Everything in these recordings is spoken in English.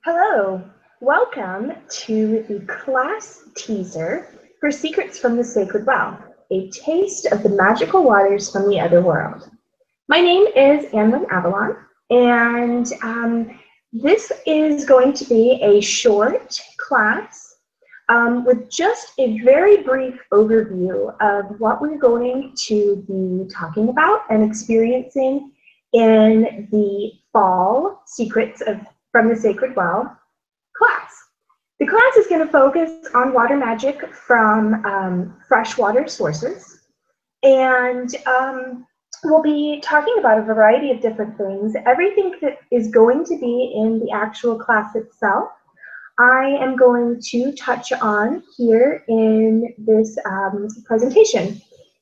Hello, welcome to the class teaser for Secrets from the Sacred Well, a taste of the magical waters from the other world. My name is Anlin Avalon, and this is going to be a short class with just a very brief overview of what we're going to be talking about and experiencing in the fall Secrets from the Sacred Well class. The class is going to focus on water magic from freshwater sources, and we'll be talking about a variety of different things. Everything that is going to be in the actual class itself, I am going to touch on here in this presentation.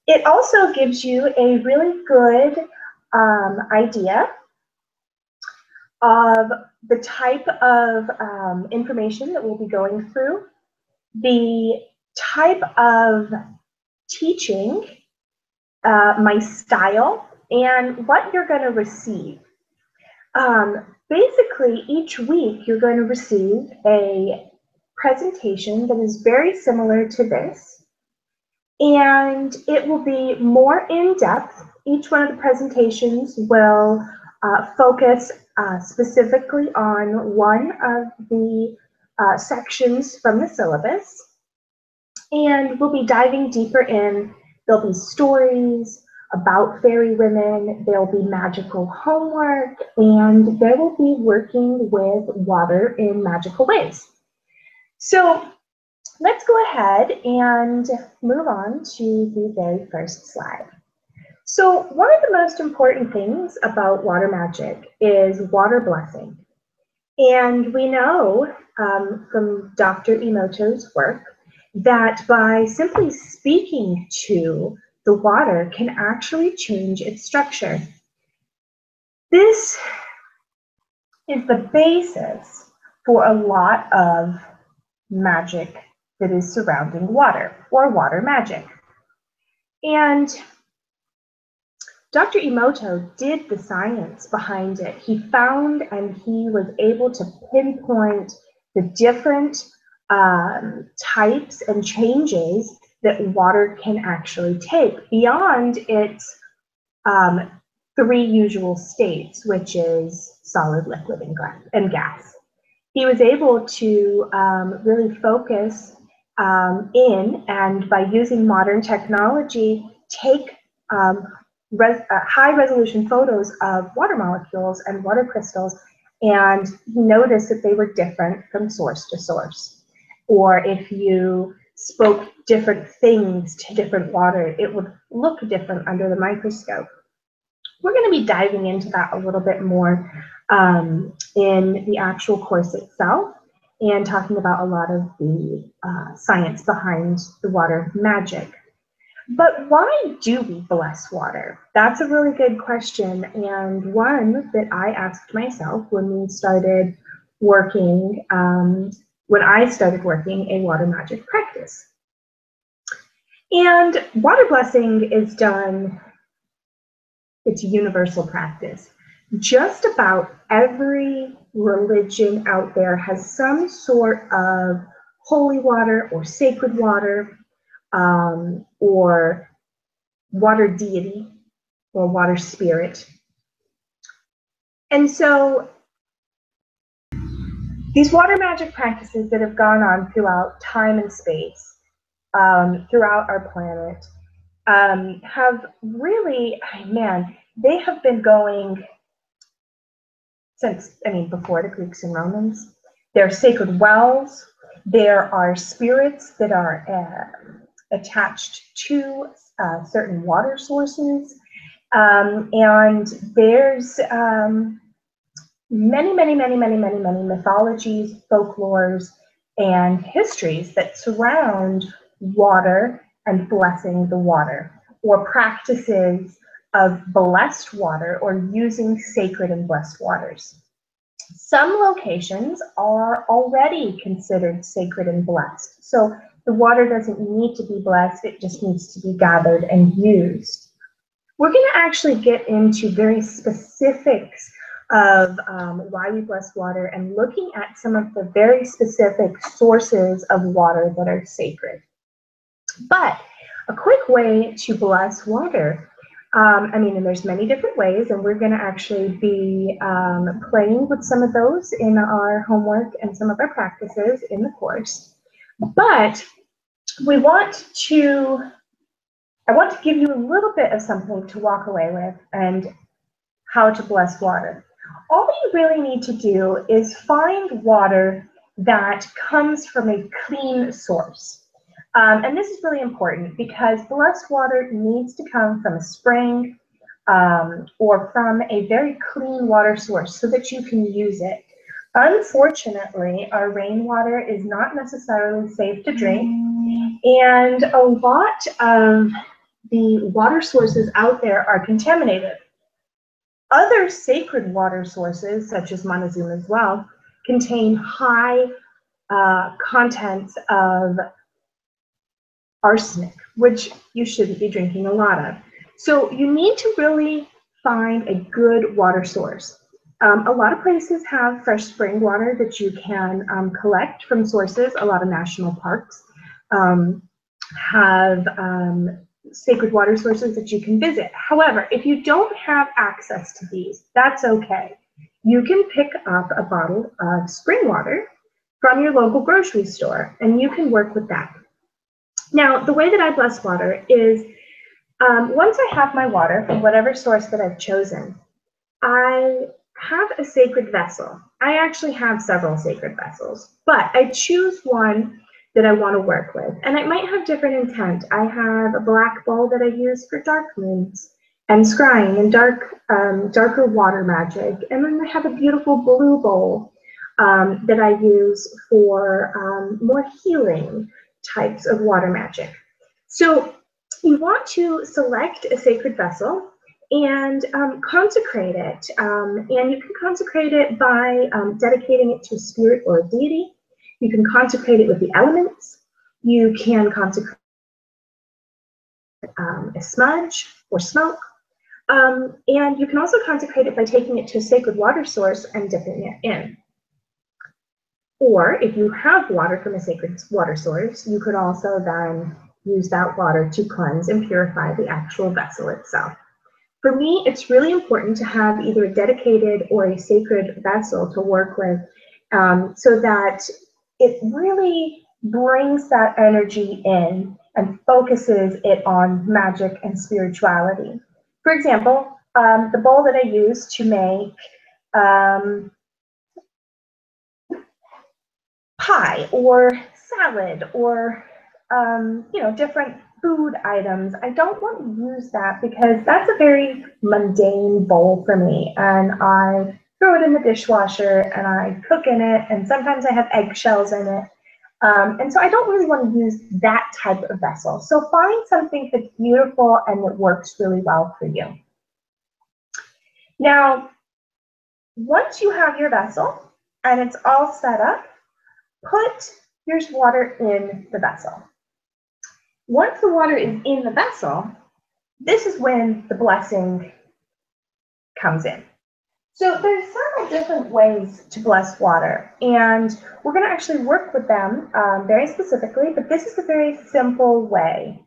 It also gives you a really good idea of the type of information that we'll be going through, the type of teaching, my style, and what you're going to receive. Basically, each week you're going to receive a presentation that is very similar to this, and it will be more in-depth. Each one of the presentations will focus specifically on one of the sections from the syllabus, and we'll be diving deeper in. There'll be stories about fairy women, there'll be magical homework, and there will be working with water in magical ways. So let's go ahead and move on to the very first slide. So one of the most important things about water magic is water blessing. And we know from Dr. Emoto's work that by simply speaking to the water can actually change its structure. This is the basis for a lot of magic that is surrounding water, or water magic. And Dr. Emoto did the science behind it. He found and he was able to pinpoint the different types and changes that water can actually take beyond its three usual states, which is solid, liquid, and gas. He was able to really focus in, and by using modern technology, take high-resolution photos of water molecules and water crystals, and he noticed that they were different from source to source. Or if you spoke different things to different water, it would look different under the microscope. We're going to be diving into that a little bit more in the actual course itself, and talking about a lot of the science behind the water magic. But why do we bless water? That's a really good question, and one that I asked myself when we started working, when I started working a water magic practice. And water blessing is done, it's a universal practice. Just about every religion out there has some sort of holy water or sacred water, or water deity or water spirit. And so these water magic practices that have gone on throughout time and space, throughout our planet, have really, man, they have been going since, before the Greeks and Romans. There are sacred wells, there are spirits that are attached to certain water sources, and there's many mythologies, folklores, and histories that surround water and blessing the water, or practices of blessed water or using sacred and blessed waters. Some locations are already considered sacred and blessed, so the water doesn't need to be blessed, it just needs to be gathered and used. We're going to actually get into very specifics of why we bless water and looking at some of the very specific sources of water that are sacred. But a quick way to bless water, and there's many different ways, and we're going to actually be playing with some of those in our homework and some of our practices in the course. But I want to give you a little bit of something to walk away with and how to bless water. All you really need to do is find water that comes from a clean source. And this is really important because blessed water needs to come from a spring or from a very clean water source so that you can use it. Unfortunately, our rainwater is not necessarily safe to drink, and a lot of the water sources out there are contaminated. Other sacred water sources, such as Montezuma's well, contain high contents of arsenic, which you shouldn't be drinking a lot of. So you need to really find a good water source. A lot of places have fresh spring water that you can collect from sources. A lot of national parks have sacred water sources that you can visit. However, if you don't have access to these, that's okay. You can pick up a bottle of spring water from your local grocery store, and you can work with that. Now, the way that I bless water is once I have my water from whatever source that I've chosen, I have a sacred vessel. I actually have several sacred vessels, but I choose one that I want to work with, and it might have different intent. I have a black bowl that I use for dark moons and scrying and darker water magic, and then I have a beautiful blue bowl that I use for more healing types of water magic. So you want to select a sacred vessel and consecrate it, and you can consecrate it by dedicating it to a spirit or a deity. You can consecrate it with the elements. You can consecrate a smudge or smoke. And you can also consecrate it by taking it to a sacred water source and dipping it in. Or if you have water from a sacred water source, you could also then use that water to cleanse and purify the actual vessel itself. For me, it's really important to have either a dedicated or a sacred vessel to work with so that it really brings that energy in and focuses it on magic and spirituality. For example, the bowl that I use to make pie or salad or different food items, I don't want to use that because that's a very mundane bowl for me, and I throw it in the dishwasher and I cook in it, and sometimes I have eggshells in it, and so I don't really want to use that type of vessel. So find something that's beautiful and that works really well for you. Now, once you have your vessel and it's all set up, put your water in the vessel. Once the water is in the vessel, this is when the blessing comes in. So there's several different ways to bless water, and we're going to actually work with them very specifically, but this is a very simple way.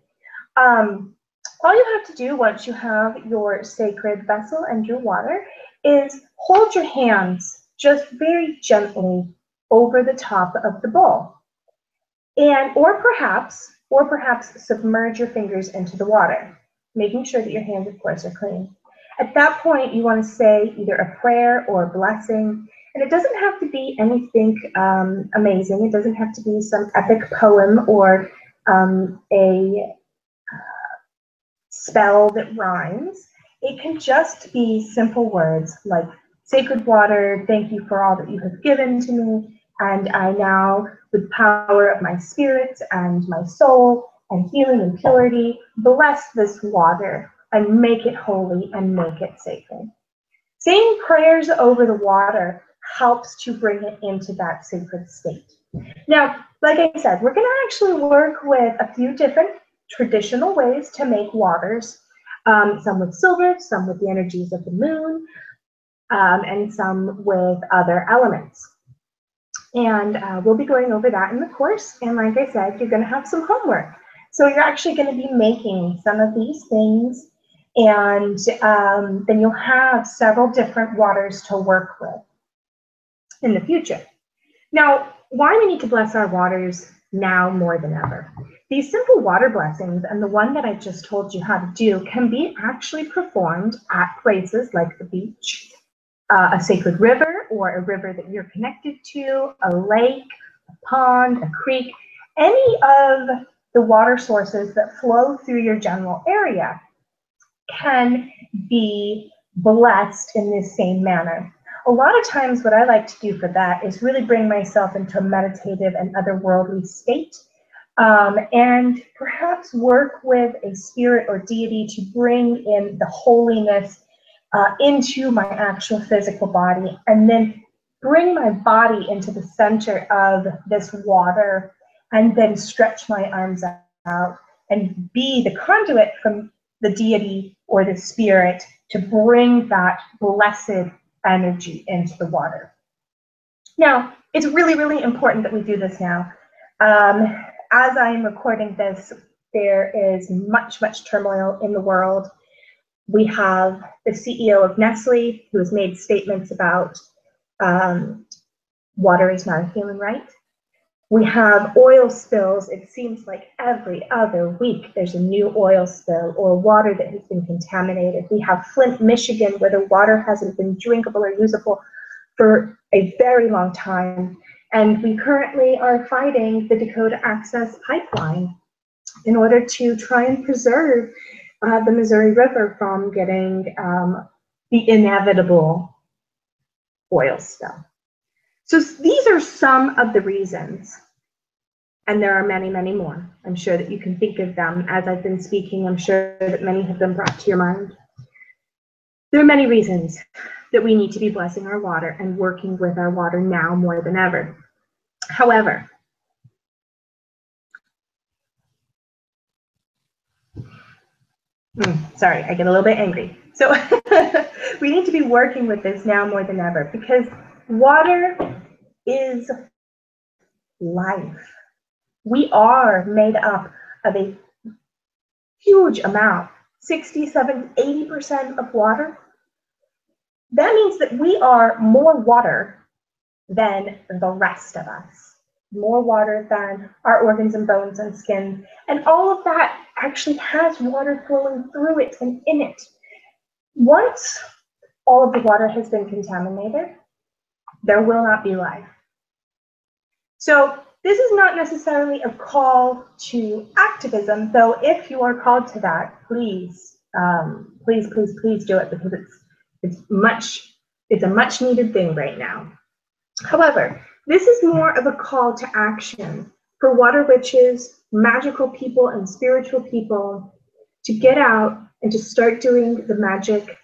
All you have to do once you have your sacred vessel and your water is hold your hands just very gently over the top of the bowl, and or perhaps submerge your fingers into the water, making sure that your hands, of course, are clean. At that point, you want to say either a prayer or a blessing, and it doesn't have to be anything amazing. It doesn't have to be some epic poem or a spell that rhymes. It can just be simple words like, "Sacred water, thank you for all that you have given to me, and I now, with the power of my spirit and my soul and healing and purity, bless this water and make it holy and make it sacred." Saying prayers over the water helps to bring it into that sacred state. Now, like I said, we're going to actually work with a few different traditional ways to make waters, some with silver, some with the energies of the moon. and some with other elements. And we'll be going over that in the course. And like I said, you're going to have some homework. So you're actually going to be making some of these things, and then you'll have several different waters to work with in the future. Now, why we need to bless our waters now more than ever? These simple water blessings, and the one that I just told you how to do, can be actually performed at places like the beach, a sacred river, or a river that you're connected to, a lake, a pond, a creek, any of the water sources that flow through your general area can be blessed in this same manner. A lot of times what I like to do for that is really bring myself into a meditative and otherworldly state, and perhaps work with a spirit or deity to bring in the holiness into my actual physical body, and then bring my body into the center of this water, and then stretch my arms out and be the conduit from the deity or the spirit to bring that blessed energy into the water. Now, it's really, really important that we do this now. As I am recording this, there is much, much turmoil in the world. We have the CEO of Nestle who has made statements about water is not a human right. We have oil spills. It seems like every other week there's a new oil spill or water that has been contaminated. We have Flint, Michigan, where the water hasn't been drinkable or usable for a very long time. And we currently are fighting the Dakota Access Pipeline in order to try and preserve the Missouri River from getting the inevitable oil spill. So these are some of the reasons, and there are many, many more. I'm sure that you can think of them as I've been speaking. I'm sure that many have been brought to your mind. There are many reasons that we need to be blessing our water and working with our water now more than ever. However, sorry, I get a little bit angry. So we need to be working with this now more than ever, because water is life. We are made up of a huge amount, 67, 80% of water. That means that we are more water than the rest of us, more water than our organs and bones and skin. And all of that actually has water flowing through it and in it. Once all of the water has been contaminated, there will not be life. So this is not necessarily a call to activism, though if you are called to that, please, please, please, please do it, because it's a much needed thing right now. However, this is more of a call to action for water witches, magical people, and spiritual people to get out and to start doing the magic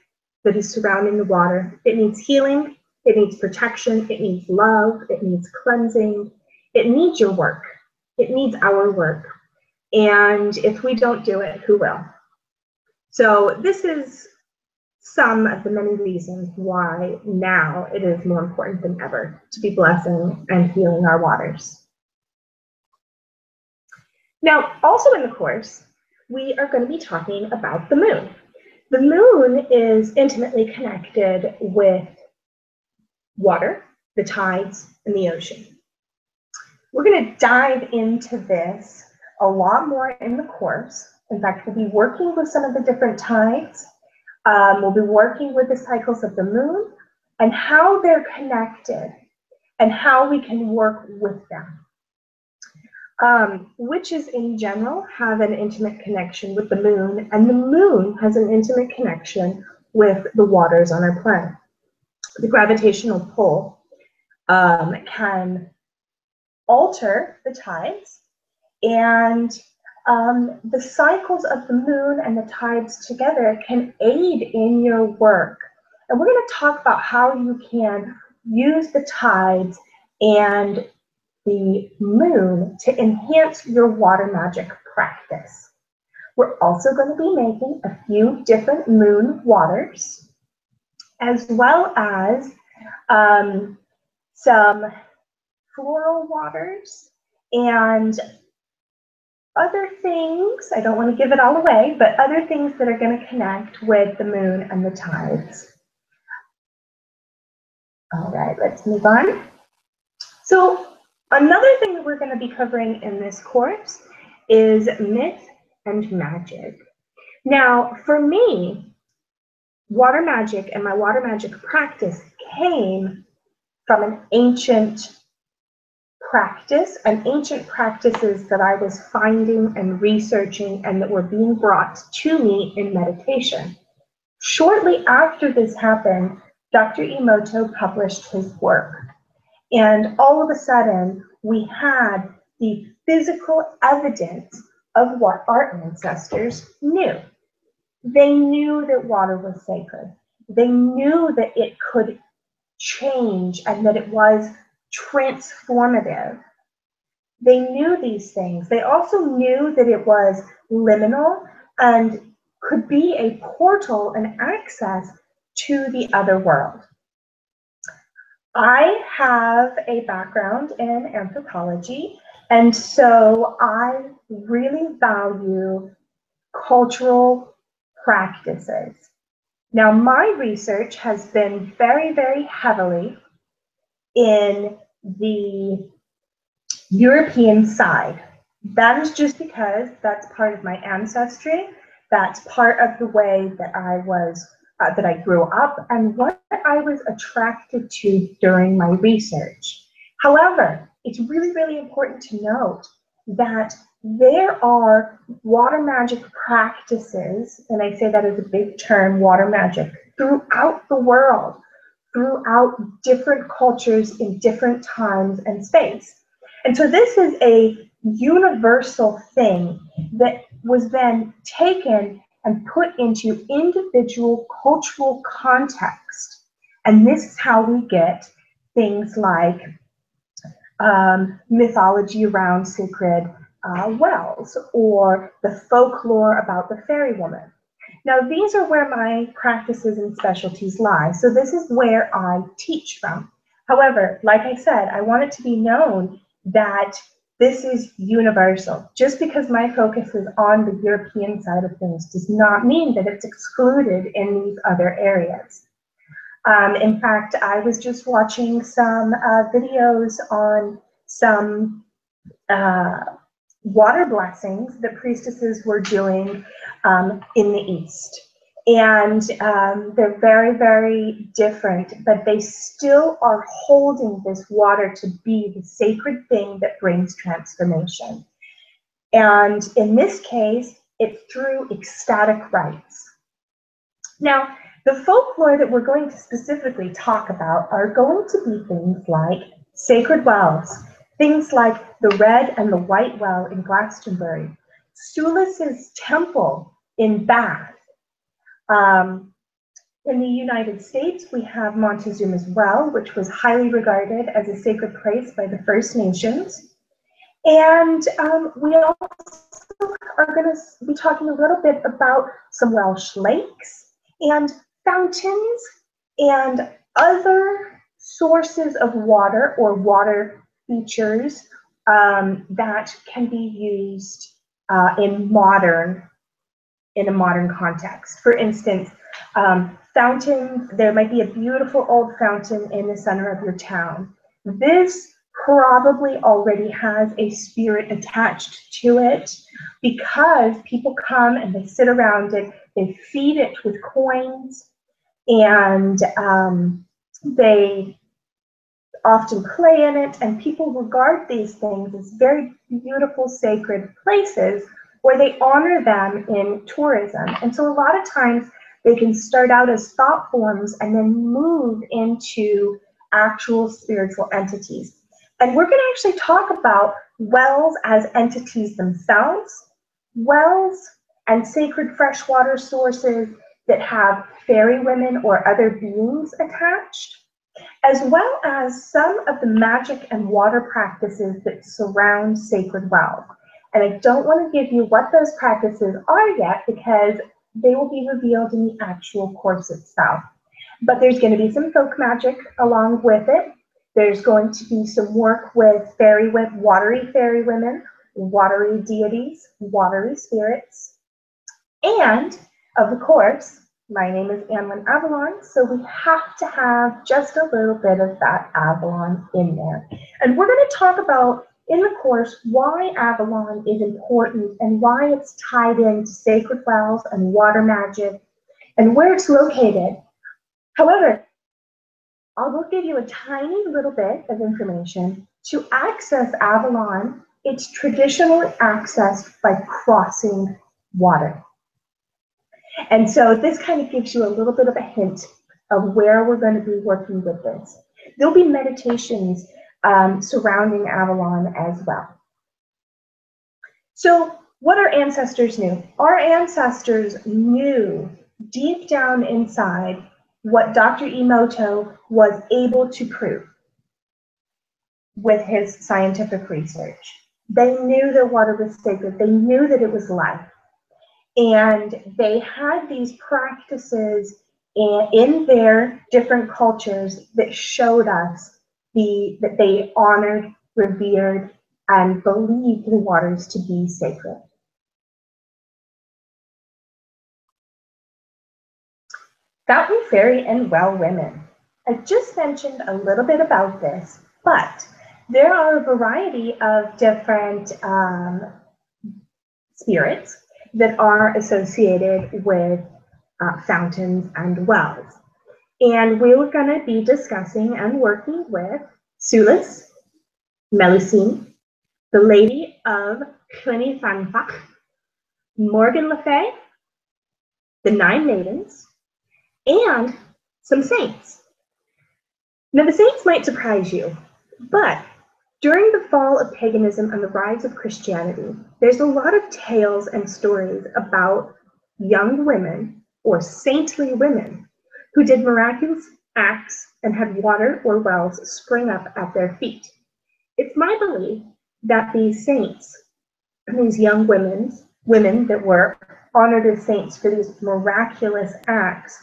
that is surrounding the water. It needs healing, it needs protection, it needs love, it needs cleansing, it needs your work, it needs our work. And if we don't do it, who will? So this is some of the many reasons why now it is more important than ever to be blessing and healing our waters. Now, also in the course, we are going to be talking about the moon. The moon is intimately connected with water, the tides, and the ocean. We're going to dive into this a lot more in the course. In fact, we'll be working with some of the different tides. We'll be working with the cycles of the moon and how they're connected and how we can work with them. Witches in general have an intimate connection with the moon, and the moon has an intimate connection with the waters on our planet. The gravitational pull can alter the tides, and the cycles of the moon and the tides together can aid in your work. And we're going to talk about how you can use the tides and the moon to enhance your water magic practice. We're also going to be making a few different moon waters. as well as some floral waters and other things. I don't want to give it all away, but other things that are going to connect with the moon and the tides. All right, let's move on. So another thing that we're going to be covering in this course is myth and magic. Now, for me, water magic and my water magic practice came from an ancient practice and ancient practices that I was finding and researching and that were being brought to me in meditation. Shortly after this happened, Dr. Emoto published his work. And all of a sudden, we had the physical evidence of what our ancestors knew. They knew that water was sacred. They knew that it could change and that it was transformative. They knew these things. They also knew that it was liminal and could be a portal and access to the other world. I have a background in anthropology, and so I really value cultural practices. Now, my research has been very, very heavily in the European side. That is just because that's part of my ancestry. That's part of the way that I was, that I grew up and what I was attracted to during my research. However, it's really, really important to note that there are water magic practices, and I say that as a big term, water magic, throughout the world, throughout different cultures in different times and space. And so this is a universal thing that was then taken and put into individual cultural context. And this is how we get things like mythology around sacred wells, or the folklore about the fairy woman. Now, these are where my practices and specialties lie. So this is where I teach from. However, like I said, I want it to be known that this is universal. Just because my focus is on the European side of things does not mean that it's excluded in these other areas. In fact, I was just watching some videos on some water blessings that priestesses were doing in the East. And they're very, very different, but they still are holding this water to be the sacred thing that brings transformation. And in this case, it's through ecstatic rites. Now, the folklore that we're going to specifically talk about are going to be things like sacred wells, things like the red and the white well in Glastonbury, Sulis's temple in Bath. In the United States, we have Montezuma's Well, which was highly regarded as a sacred place by the First Nations. And we also are going to be talking a little bit about some Welsh lakes and fountains and other sources of water or water features that can be used in a modern context. For instance, fountains, there might be a beautiful old fountain in the center of your town. This probably already has a spirit attached to it because people come and they sit around it, they feed it with coins, and they often play in it, and people regard these things as very beautiful, sacred places where they honor them in tourism. And so a lot of times they can start out as thought forms and then move into actual spiritual entities. And we're going to actually talk about wells as entities themselves, wells and sacred freshwater sources that have fairy women or other beings attached, as well as some of the magic and water practices that surround sacred wells. And I don't want to give you what those practices are yet because they will be revealed in the actual course itself. But there's going to be some folk magic along with it. There's going to be some work with watery fairy women, watery deities, watery spirits. And, of course, my name is Annalyn Avalon, so we have to have just a little bit of that Avalon in there. And we're going to talk about, in the course, why Avalon is important and why it's tied into sacred wells and water magic and where it's located. However, I will give you a tiny little bit of information. To access Avalon, it's traditionally accessed by crossing water. And so this kind of gives you a little bit of a hint of where we're going to be working with this. There'll be meditations surrounding Avalon as well. So what our ancestors knew. Our ancestors knew deep down inside what Dr. Emoto was able to prove with his scientific research. They knew that water was sacred. They knew that it was life. And they had these practices in their different cultures that showed us that they honored, revered, and believed the waters to be sacred. Fountain fairy and well women. I just mentioned a little bit about this, but there are a variety of different spirits that are associated with fountains and wells. And we were going to be discussing and working with Sulis, Melusine, the Lady of Llyn y Fan Fach, Morgan Le Fay, the Nine Maidens, and some saints. Now the saints might surprise you, but during the fall of paganism and the rise of Christianity, there's a lot of tales and stories about young women or saintly women who did miraculous acts and had water or wells spring up at their feet. It's my belief that these saints, these young women that were honored as saints for these miraculous acts,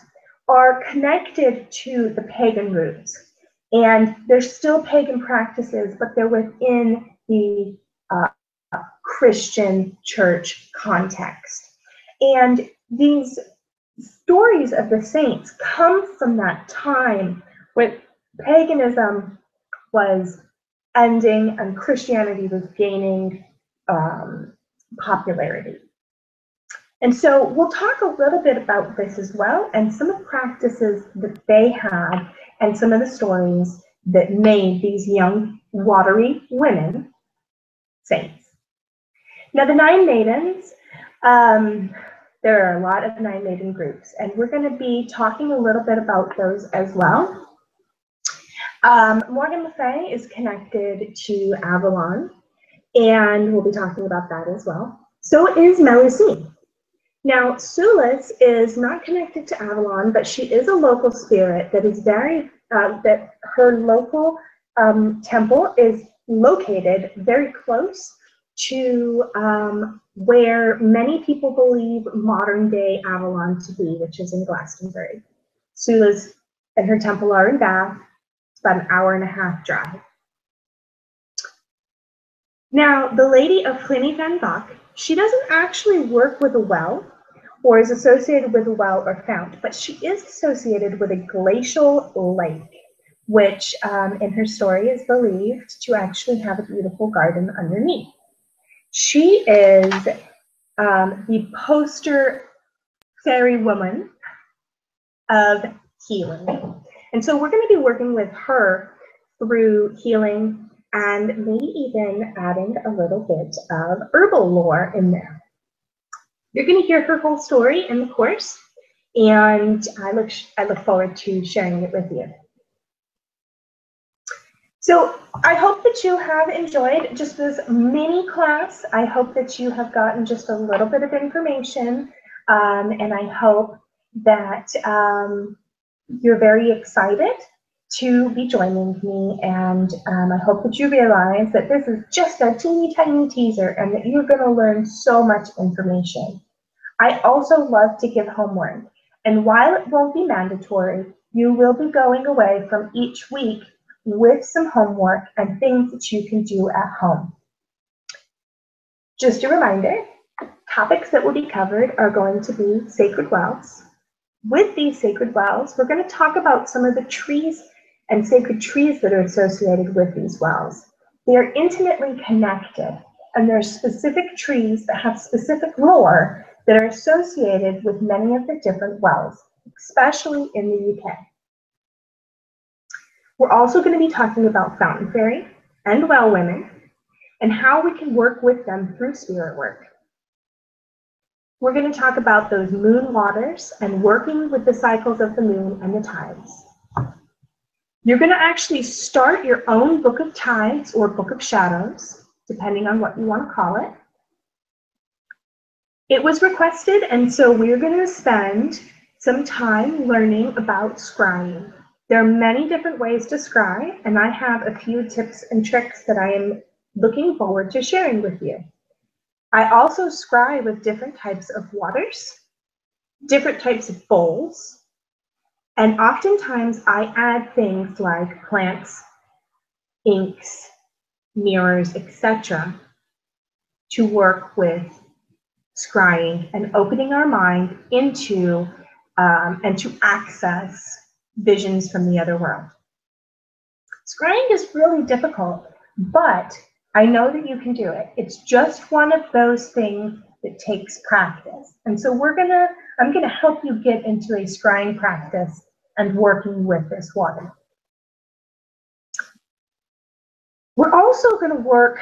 are connected to the pagan roots. And they're still pagan practices, but they're within the Christian church context. And these stories of the saints come from that time when paganism was ending and Christianity was gaining popularity. And so we'll talk a little bit about this as well, and some of the practices that they had and some of the stories that made these young watery women saints. Now the Nine Maidens, there are a lot of Nine Maiden groups, and we're going to be talking a little bit about those as well. Morgan Le Fay is connected to Avalon, and we'll be talking about that as well. So is Melusine. Now, Sulis is not connected to Avalon, but she is a local spirit that is that her local temple is located very close to where many people believe modern day Avalon to be, which is in Glastonbury. Sulis and her temple are in Bath. It's about an hour-and-a-half drive. Now, the Lady of Llyn y Fan Fach, she doesn't actually work with a well or is associated with a well or fount, but she is associated with a glacial lake, which in her story is believed to actually have a beautiful garden underneath. She is the poster fairy woman of healing. And so we're going to be working with her through healing and maybe even adding a little bit of herbal lore in there. You're going to hear her whole story in the course, and I look forward to sharing it with you. So I hope that you have enjoyed just this mini class. I hope that you have gotten just a little bit of information, and I hope that you're very excited to be joining me, and I hope that you realize that this is just a teeny tiny teaser and that you're going to learn so much information. I also love to give homework, and while it won't be mandatory, you will be going away from each week with some homework and things that you can do at home. Just a reminder, topics that will be covered are going to be sacred wells. With these sacred wells, we're going to talk about some of the trees and sacred trees that are associated with these wells. They are intimately connected, and there are specific trees that have specific lore that are associated with many of the different wells, especially in the UK. We're also going to be talking about fountain fairy and well women and how we can work with them through spirit work. We're going to talk about those moon waters and working with the cycles of the moon and the tides. You're going to actually start your own book of tides or book of shadows, depending on what you want to call it. It was requested, and so we're going to spend some time learning about scrying. There are many different ways to scry, and I have a few tips and tricks that I am looking forward to sharing with you. I also scry with different types of waters, different types of bowls, and oftentimes I add things like plants, inks, mirrors, etc. to work with scrying and opening our mind into and to access visions from the other world. Scrying is really difficult, but I know that you can do it. It's just one of those things that takes practice. And so I'm gonna help you get into a scrying practice and working with this water. We're also gonna work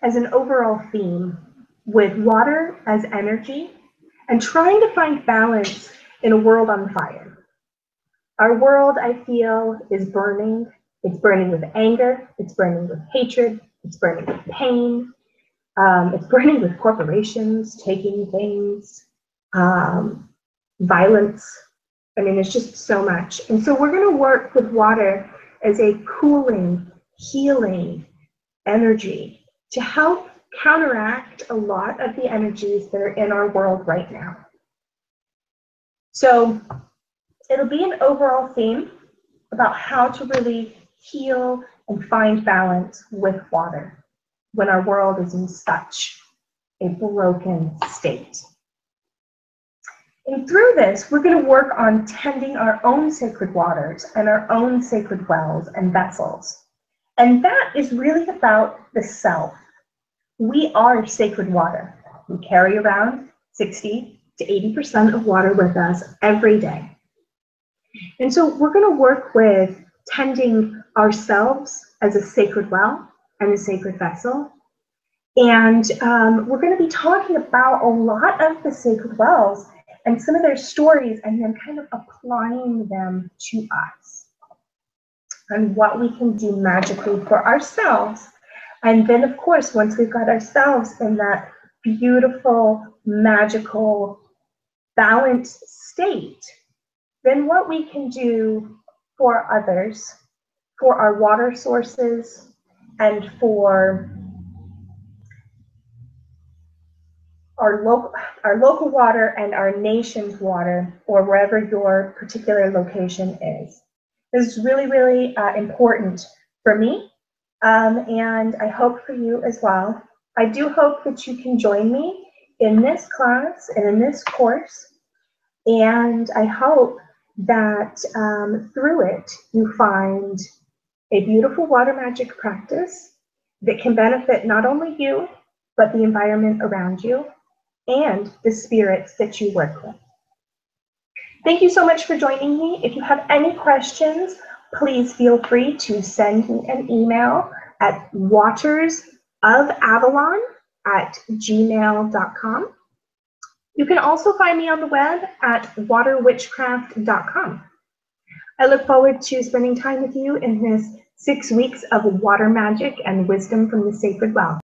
as an overall theme with water as energy and trying to find balance in a world on fire. Our world, I feel, is burning. It's burning with anger, it's burning with hatred, it's burning with pain, it's burning with corporations taking things, violence. I mean, it's just so much. And so we're going to work with water as a cooling, healing energy to help counteract a lot of the energies that are in our world right now. So it'll be an overall theme about how to really heal and find balance with water when our world is in such a broken state. And through this, we're going to work on tending our own sacred waters and our own sacred wells and vessels. And that is really about the self. We are sacred water. We carry around 60 to 80% of water with us every day. And so we're going to work with tending ourselves as a sacred well and a sacred vessel. And we're going to be talking about a lot of the sacred wells and some of their stories and then kind of applying them to us and what we can do magically for ourselves. And then, of course, once we've got ourselves in that beautiful, magical, balanced state, then what we can do for others, for our water sources, and for our local water and our nation's water, or wherever your particular location is. This is really, really important for me, and I hope for you as well. I do hope that you can join me in this class and in this course, and I hope that through it you find a beautiful water magic practice that can benefit not only you, but the environment around you and the spirits that you work with. Thank you so much for joining me. If you have any questions, please feel free to send me an email at watersofavalon@gmail.com. You can also find me on the web at waterwitchcraft.com. I look forward to spending time with you in this 6 weeks of water magic and wisdom from the sacred well.